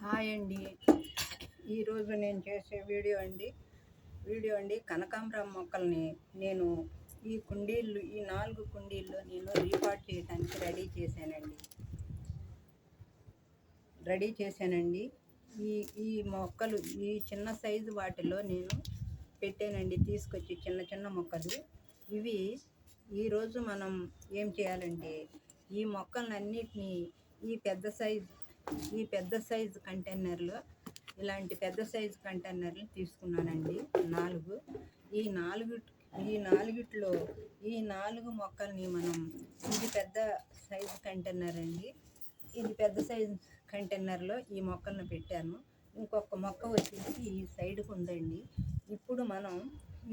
Hi అండి. ఈరోజు నేను చేసే వీడియో అండి కనకాంబరం మొక్కల్ని నేను ఈ 4 కుండీల్లో నేను రీపాట్ చేయడానికి రెడీ చేశానండి. ఈ ఈ మొక్కలు ఈ చిన్న సైజు వాటిలో నేను పెట్టానండి, తీసుకొచ్చి చిన్న చిన్న మొక్కలు. ఇవి ఈరోజు మనం ఏం చేయాలంటే ఈ మొక్కలన్నిటినీ ఈ పెద్ద సైజు కంటైనర్లో ఇలాంటి పెద్ద సైజు కంటైనర్లు తీసుకున్నానండి 4. ఈ నాలుగిట్లో ఈ 4 మొక్కల్ని ఇది పెద్ద సైజు కంటైనర్ అండి. ఇది పెద్ద సైజు కంటైనర్లో ఈ మొక్కలను పెట్టాను. ఇంకొక మొక్క వచ్చేసి ఈ సైడ్కు ఉందండి. ఇప్పుడు మనం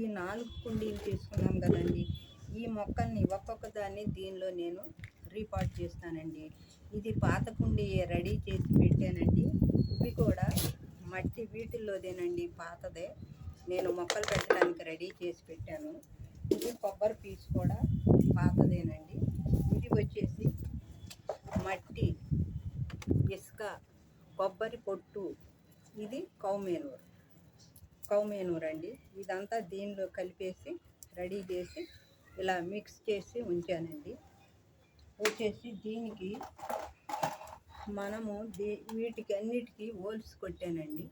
ఈ 4 కుండీలు తీసుకున్నాం కదండి, ఈ మొక్కల్ని ఒక్కొక్క దాన్ని దీనిలో నేను రీపాట్ చేస్తానండి. ఇది పాత కుండీ రెడీ చేసి పెట్టానండి. ఇవి కూడా మట్టి వీటిల్లోదేనండి, పాతదే. నేను మొక్కలు పెట్టడానికి రెడీ చేసి పెట్టాను. ఇది కొబ్బరి పీచు కూడా పాతదేనండి. ఇది వచ్చేసి మట్టి, ఇసుక, కొబ్బరి పొట్టు, ఇది కౌమేనూర్ అండి. ఇదంతా దీనిలో కలిపేసి రెడీ చేసి ఇలా మిక్స్ చేసి ఉంచానండి. వచ్చేసి దీనికి వీటికి అన్నిటికీ హోల్స్ కొట్టానండి.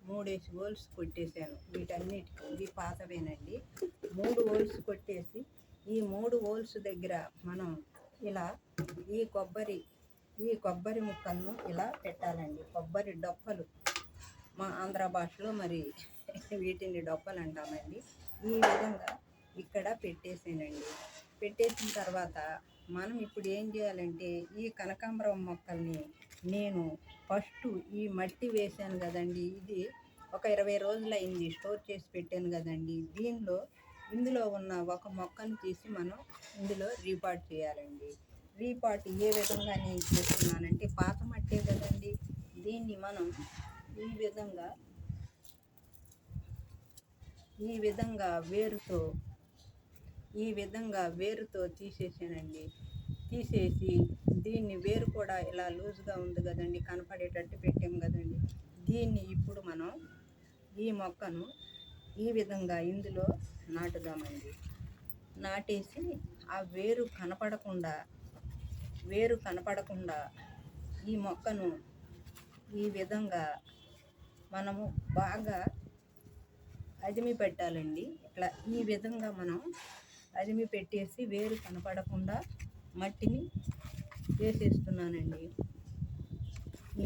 3 హోల్స్ కొట్టేశాను వీటన్నిటికీ. ఇది పాతవేనండి. 3 హోల్స్ కొట్టేసి ఈ 3 హోల్స్ దగ్గర మనం ఇలా ఈ కొబ్బరి ముక్కలను ఇలా పెట్టాలండి. కొబ్బరి డొప్పలు, మా ఆంధ్ర భాషలో మరి వీటిని డొప్పలు అంటామండి. ఈ విధంగా ఇక్కడ పెట్టేసానండి. పెట్టేసిన తర్వాత మనం ఇప్పుడు ఏం చేయాలంటే ఈ కనకాంబరం మొక్కల్ని నేను ఫస్ట్ ఈ మట్టి వేసాను కదండి, ఇది ఒక 20 రోజులు అయింది స్టోర్ చేసి పెట్టాను కదండి. ఇందులో ఉన్న ఒక మొక్కను తీసి మనం ఇందులో రీపాట్ చేయాలండి. రీపాట్ ఏ విధంగా నేను చేస్తున్నానంటే, పాత మట్టే కదండి, దీన్ని మనం ఈ విధంగా వేరుతో తీసేసానండి. తీసేసి దీన్ని వేరు కూడా ఇలా లూజ్గా ఉంది కదండి, కనపడేటట్టు పెట్టాం కదండి. దీన్ని ఇప్పుడు మనం ఈ మొక్కను ఈ విధంగా ఇందులో నాటుదామండి. నాటేసి ఆ వేరు కనపడకుండా ఈ మొక్కను ఈ విధంగా మనము బాగా అదిమి పెట్టాలండి. ఇట్లా ఈ విధంగా మనం అదిమి పెట్టేసి వేరు కనపడకుండా మట్టిని వేసేస్తున్నానండి. ఈ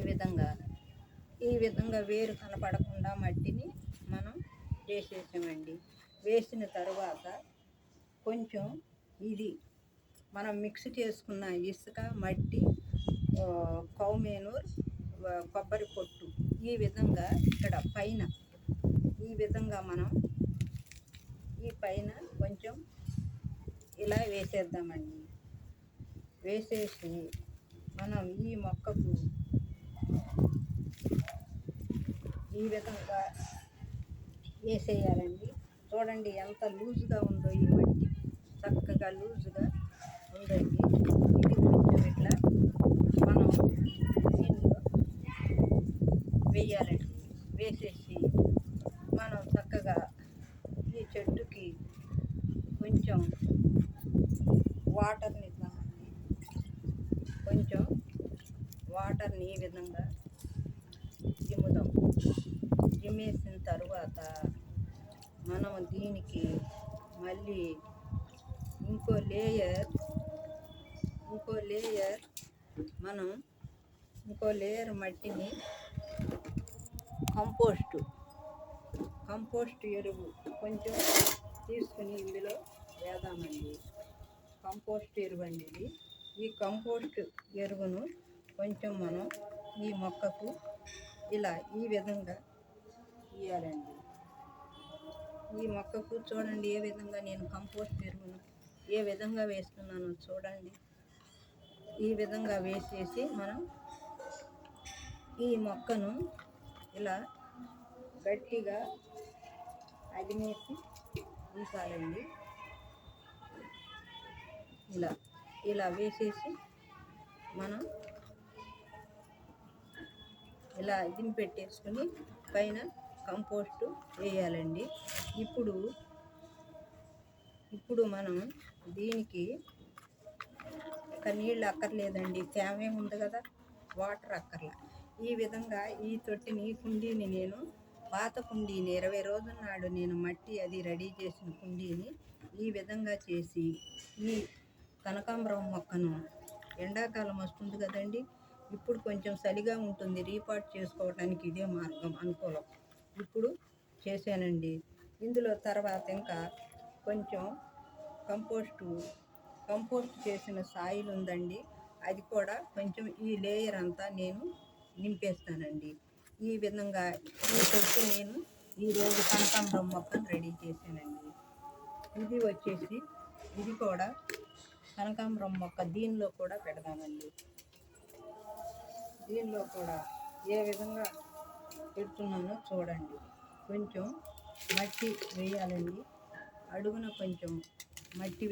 విధంగా వేరు కనపడకుండా మట్టిని మనం వేసేసామండి. వేసిన తర్వాత కొంచెం ఇది మనం మిక్స్ చేసుకున్న ఇసుక, మట్టి, కౌమేనూర్, కొబ్బరి పొట్టు ఈ విధంగా ఇక్కడ పైన ఈ విధంగా మనం ఈ పైన కొంచెం ఇలా వేసేద్దామండి. వేసేసి మనం ఈ మొక్కకు ఈ విధంగా వేసేయాలండి. చూడండి ఎంత లూజ్గా ఉందో, ఈ మట్టి చక్కగా లూజ్గా ఉందండి. ఇది కొంచెం ఇట్లా మనం దీనిలో వేయాలండి. వేసేసి మనం చక్కగా ఈ చెట్టుకి కొంచెం వాటర్ని ఇద్దామండి. కొంచెం వాటర్ని ఈ విధంగా జిమ్మేసిన తర్వాత మనం దీనికి మళ్ళీ ఇంకో లేయర్ మట్టిని కంపోస్ట్ ఎరువు కొంచెం తీసుకుని ఇందులో వేద్దామండి. కంపోస్ట్ ఎరువు అండి ఇది. ఈ కంపోస్ట్ ఎరువును కొంచెం మనం ఈ మొక్కకు ఇలా ఈ విధంగా ఇవ్వాలండి. ఈ మొక్కకు చూడండి ఏ విధంగా నేను కంపోస్ట్ ఎరువును ఏ విధంగా వేస్తున్నానో చూడండి. ఈ విధంగా వేసేసి మనం ఈ మొక్కను ఇలా గట్టిగా అదిమేసి ఉంచాలండి. ఇలా వేసేసి మనం ఇలా దింపెట్టేసుకుని పైన కంపోస్టు వేయాలండి. ఇప్పుడు మనం దీనికి నీళ్ళు అక్కర్లేదండి, తేమే ఉంది కదా, వాటర్ అక్కర్లా. ఈ విధంగా ఈ కుండీని నేను పాత కుండీని 20 రోజుల నాడు నేను మట్టి అది రెడీ చేసిన కుండీని ఈ విధంగా చేసి ఈ కనకాంబరం మొక్కను ఎండాకాలం వస్తుంది కదండి, ఇప్పుడు కొంచెం చలిగా ఉంటుంది, రీపాట్ చేసుకోవడానికి ఇదే మార్గం అనుకూలం. ఇప్పుడు చేశానండి. ఇందులో తర్వాత ఇంకా కొంచెం కంపోస్ట్ చేసిన సాయిల్ ఉందండి, అది కూడా కొంచెం ఈ లేయర్ అంతా నేను నింపేస్తానండి. ఈ విధంగా ఈ తొట్టి నేను ఈరోజు కనకాంబరం మొక్కను రెడీ చేశానండి. ఇది కూడా కనకాంబరం మొక్క దీనిలో కూడా పెడదామండి. దీనిలో కూడా ఏ విధంగా పెడుతున్నానో చూడండి. కొంచెం మట్టి వేయాలండి, అడుగున కొంచెం మట్టి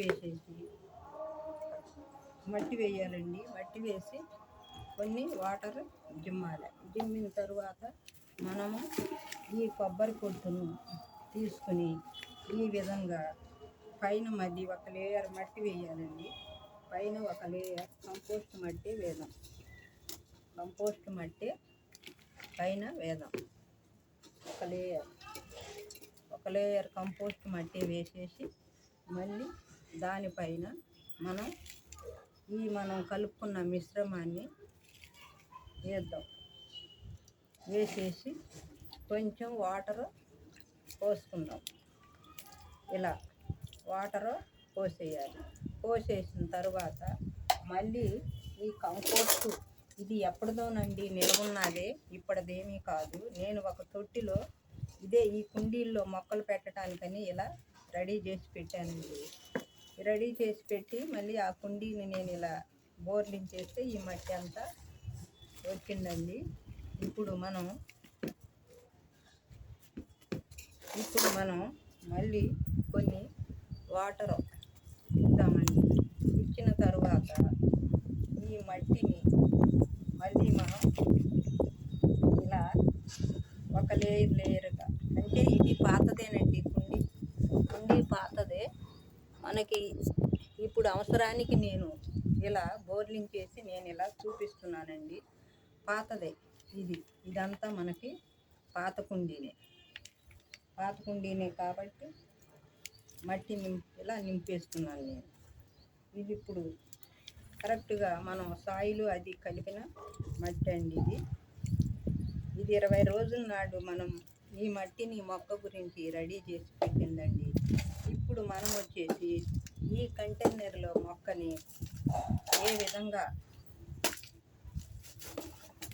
వేయాలండి. మట్టి వేసి కొన్ని వాటర్ జిమ్మిన తరువాత మనము ఈ కొబ్బరి పొట్టును తీసుకుని ఈ విధంగా పైన మళ్ళీ ఒక లేయర్ మట్టి వేయాలండి. పైన ఒక లేయర్ కంపోస్ట్ మట్టి వేద్దాం. పైన వేద్దాం. ఒక లేయర్ కంపోస్ట్ మట్టి వేసేసి మళ్ళీ దానిపైన మనం కలుపుకున్న మిశ్రమాన్ని వేద్దాం. వేసేసి కొంచెం వాటర్ పోసుకుందాం. ఇలా వాటర్ పోసేయాలి. పోసేసిన తర్వాత మళ్ళీ ఈ కంపోస్ట్ ఇది ఎప్పటిదోనండి, నిలవున్నదే, ఇప్పటిదేమీ కాదు. నేను ఒక తొట్టిలో ఈ కుండీల్లో మొక్కలు పెట్టడానికని ఇలా రెడీ చేసి పెట్టానండి. రెడీ చేసి పెట్టి మళ్ళీ ఆ కుండీని నేను ఇలా బోర్లించేస్తే ఈ మట్టి అంతా వచ్చిందండి. ఇప్పుడు మనం మళ్ళీ కొన్ని వాటర్ ఇద్దామండి. ఇచ్చిన తర్వాత ఈ మట్టిని మళ్ళీ మనం ఇలా ఒక లేయర్గా, అంటే ఇది పాతదేనండి, కుండీ పాతదే. మనకి ఇప్పుడు అవసరానికి నేను ఇలా బోర్లింగ్ చేసి నేను ఇలా చూపిస్తున్నానండి. పాతదే ఇదంతా మనకి పాత కుండీనే కాబట్టి మట్టిని ఇలా నింపేస్తున్నాను నేను. ఇది ఇప్పుడు కరెక్ట్గా మనం సాయిలు అది కలిపిన మట్టి అండి. ఇది 20 రోజుల నాడు మనం ఈ మట్టిని మొక్క గురించి రెడీ చేసి పెట్టిందండి. ఇప్పుడు మనం వచ్చేసి ఈ కంటైనర్లో మొక్కని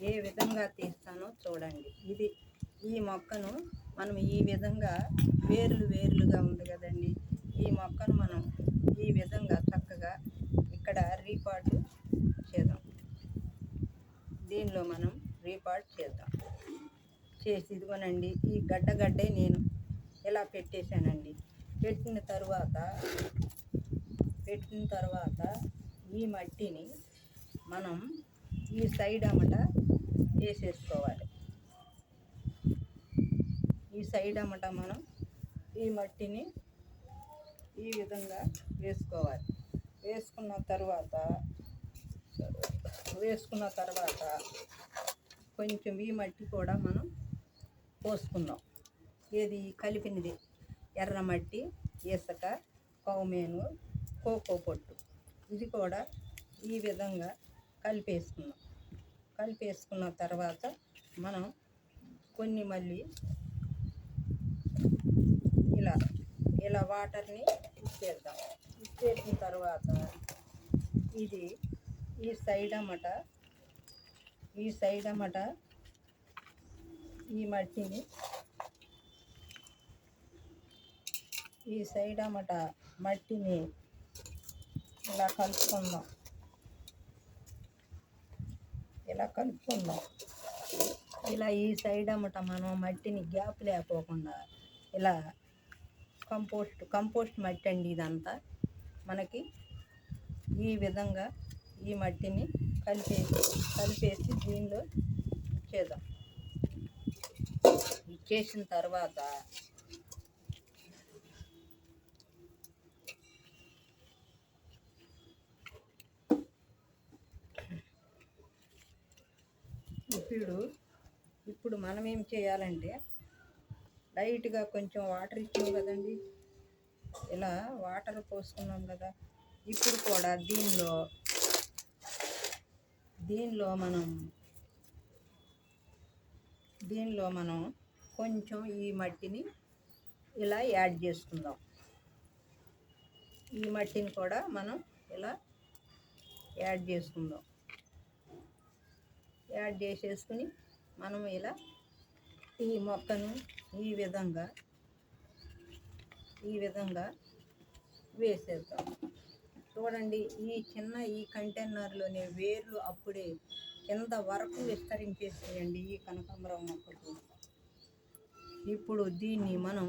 ఏ విధంగా తీస్తానో చూడండి. ఈ మొక్కను మనం ఈ విధంగా వేర్లుగా ఉంది కదండి, ఈ మొక్కను మనం ఈ విధంగా చక్కగా ఇక్కడ రీపాట్ చేద్దాం. దీనిలో మనం రీపాట్ చేద్దాం. చేసి ఇదిగోనండి, ఈ గడ్డే నేను ఇలా పెట్టేశానండి. పెట్టిన తర్వాత ఈ మట్టిని మనం ఈ సైడ్ అమ్మట వేసేసుకోవాలి. ఈ సైడ్ అమ్మట మనం ఈ మట్టిని ఈ విధంగా వేసుకోవాలి. వేసుకున్న తర్వాత కొంచెం ఈ మట్టి కూడా మనం పోసుకుందాం. ఏది కలిపినది ఎర్రమట్టి, ఇసుక, కౌమేను, కోకో పొట్టు, ఇది కూడా ఈ విధంగా కలిపేసుకున్న తర్వాత మనం కొన్ని మళ్ళీ ఇలా వాటర్ని ఇచ్చేద్దాం. ఇచ్చేసిన తర్వాత ఇది ఈ సైడ్ అమ్మట ఈ మట్టిని ఇలా కలుపుకుందాం. ఇలా ఈ సైడ్ అమ్మట మనం మట్టిని గ్యాప్ లేకోకుండా ఇలా కంపోస్ట్ మట్టి అండి, ఇదంతా మనకి ఈ విధంగా ఈ మట్టిని కలిపేసి దీనిలో ఇచ్చేద్దాం. చేసిన తర్వాత ఇప్పుడు మనం ఏం చేయాలంటే లైట్గా కొంచెం వాటర్ ఇచ్చాం కదండి, ఇలా వాటర్ పోసుకున్నాం కదా. ఇప్పుడు కూడా దీనిలో మనం కొంచెం ఈ మట్టిని ఇలా యాడ్ చేసుకుందాం. ఈ మట్టిని కూడా మనం ఇలా యాడ్ చేసుకుందాం. యాడ్ చేసేసుకుని మనం ఇలా ఈ మొక్కను ఈ విధంగా వేసేద్దాం. చూడండి, ఈ కంటైనర్లోనే వేర్లు అప్పుడే కింద వరకు విస్తరించేసేయండి ఈ కనకాంబరం మొక్కకు. ఇప్పుడు దీన్ని మనం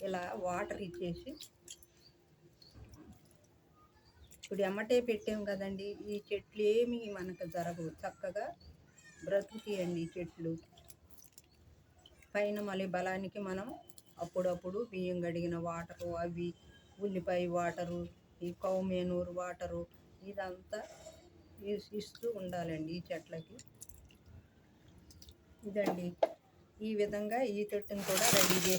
ఇలా వాటర్ ఇచ్చేసి, ఇప్పుడు ఎమ్మటే పెట్టాం కదండి, ఈ చెట్లు ఏమీ మనకు జరగవు, చక్కగా బ్రతుకుతాయండి ఈ చెట్లు. పైన మళ్ళీ బలానికి మనం అప్పుడప్పుడు బియ్యం కడిగిన వాటరు, అవి ఉల్లిపాయ వాటరు, ఈ కౌమేనూరు వాటరు, ఇదంతా ఇస్తూ ఉండాలండి ఈ చెట్లకి. ఇదండి, ఈ విధంగా ఈ చెట్టును కూడా రెడీ చేసి